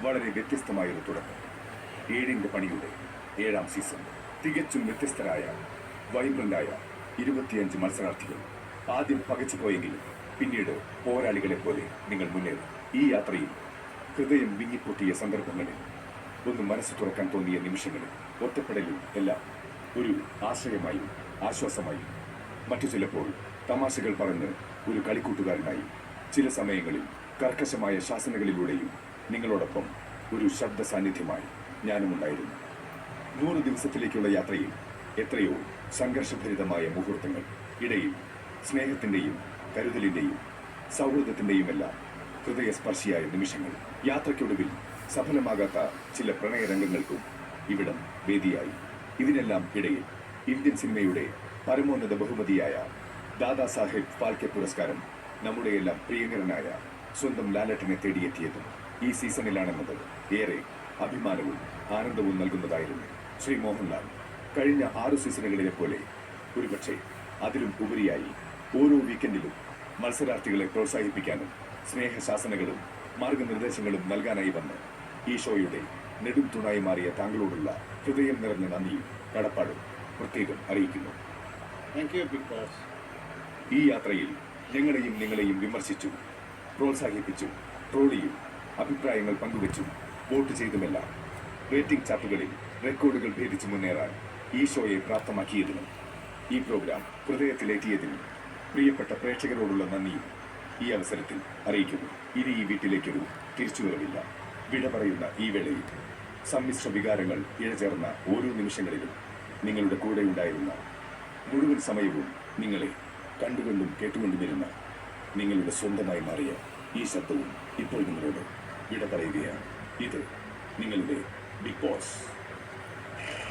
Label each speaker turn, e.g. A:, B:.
A: വളരെ വ്യത്യസ്തമായൊരു തുടക്കം. ഏഴിന്റെ പണിയുടെ 7ാം സീസൺ. തികച്ചും വ്യത്യസ്തരായ വൈബ്രന്റായ 25 മത്സരാർത്ഥികൾ. ആദ്യം പകച്ചുപോയെങ്കിലും പിന്നീട് പോരാളികളെ പോലെ നിങ്ങൾ മുന്നേറി. ഈ യാത്രയിൽ ഹൃദയം വിങ്ങിപ്പൊട്ടിയ സന്ദർഭങ്ങളിൽ, ഒന്ന് മനസ്സ് തുറക്കാൻ തോന്നിയ നിമിഷങ്ങളിൽ, ഒറ്റപ്പെടലിൽ എല്ലാം ഒരു ആശ്രയമായും ആശ്വാസമായും, മറ്റു ചിലപ്പോൾ തമാശകൾ പറഞ്ഞ് ഒരു കളിക്കൂട്ടുകാരനായും, ചില സമയങ്ങളിൽ കർക്കശമായ ശാസനകളിലൂടെയും നിങ്ങളോടൊപ്പം ഒരു ശബ്ദ സാന്നിധ്യമായി ഞാനും ഉണ്ടായിരുന്നു. 100 ദിവസത്തിലേക്കുള്ള യാത്രയിൽ എത്രയോ സംഘർഷഭരിതമായ മുഹൂർത്തങ്ങൾ, ഇടയിൽ സ്നേഹത്തിൻ്റെയും കരുതലിൻ്റെയും സൗഹൃദത്തിൻ്റെയുമെല്ലാം ഹൃദയസ്പർശിയായ നിമിഷങ്ങൾ. യാത്രയ്ക്കൊടുവിൽ സഫലമാകാത്ത ചില പ്രണയരംഗങ്ങൾക്കും ഇവിടം വേദിയായി. ഇതിനെല്ലാം ഇടയിൽ ഇന്ത്യൻ സിനിമയുടെ പരമോന്നത ബഹുമതിയായ ദാദാസാഹേബ് ഫാൽക്കെ പുരസ്കാരം നമ്മുടെയെല്ലാം പ്രിയങ്കരനായ സ്വന്തം ലാലേട്ടനെ തേടിയെത്തിയതും ഈ സീസണിലാണെന്നത് ഏറെ അഭിമാനവും ആനന്ദവും നൽകുന്നതായിരുന്നു. ശ്രീ മോഹൻലാൽ കഴിഞ്ഞ 6 സീസണുകളിലെ പോലെ ഒരുപക്ഷെ അതിലും ഉപരിയായി ഓരോ വീക്കെൻഡിലും മത്സരാർത്ഥികളെ പ്രോത്സാഹിപ്പിക്കാനും സ്നേഹശാസനകളും മാർഗനിർദ്ദേശങ്ങളും നൽകാനായി വന്ന് ഈ ഷോയുടെ നെടും തുണായി മാറിയ താങ്കളോടുള്ള ഹൃദയം നിറഞ്ഞ നന്ദിയും കടപ്പാടും പ്രത്യേകം അറിയിക്കുന്നു. ഈ യാത്രയിൽ ഞങ്ങളെയും നിങ്ങളെയും വിമർശിച്ചു, പ്രോത്സാഹിപ്പിച്ചു, ട്രോളിയും അഭിപ്രായങ്ങൾ പങ്കുവച്ചു, വോട്ട് ചെയ്തുമെല്ലാം റേറ്റിംഗ് ചാർട്ടുകളിൽ റെക്കോർഡുകൾ ഭേദിച്ച് മുന്നേറാൻ ഈ ഷോയെ പ്രാപ്തമാക്കിയതിനും ഈ പ്രോഗ്രാം ഹൃദയത്തിലെത്തിയതിനും പ്രിയപ്പെട്ട പ്രേക്ഷകരോടുള്ള നന്ദിയും ഈ അവസരത്തിൽ അറിയിക്കുന്നു. ഇനി ഈ വീട്ടിലേക്കൊരു തിരിച്ചുവരവില്ല. വിട പറയുന്ന ഈ വേളയിൽ സമ്മിശ്ര വികാരങ്ങൾ ഇഴചേർന്ന ഓരോ നിമിഷങ്ങളിലും നിങ്ങളുടെ കൂടെ ഉണ്ടായിരുന്ന, മുഴുവൻ സമയവും നിങ്ങളെ കണ്ടുകൊണ്ടും കേട്ടുകൊണ്ടുമിരുന്ന, നിങ്ങളുടെ സ്വന്തമായി മാറിയ ഈ ശബ്ദവും ഇപ്പോൾ നിങ്ങളോട് വിട പറയുകയാണ്. ഇത് നിങ്ങളുടെ ബിഗ് ബോസ്.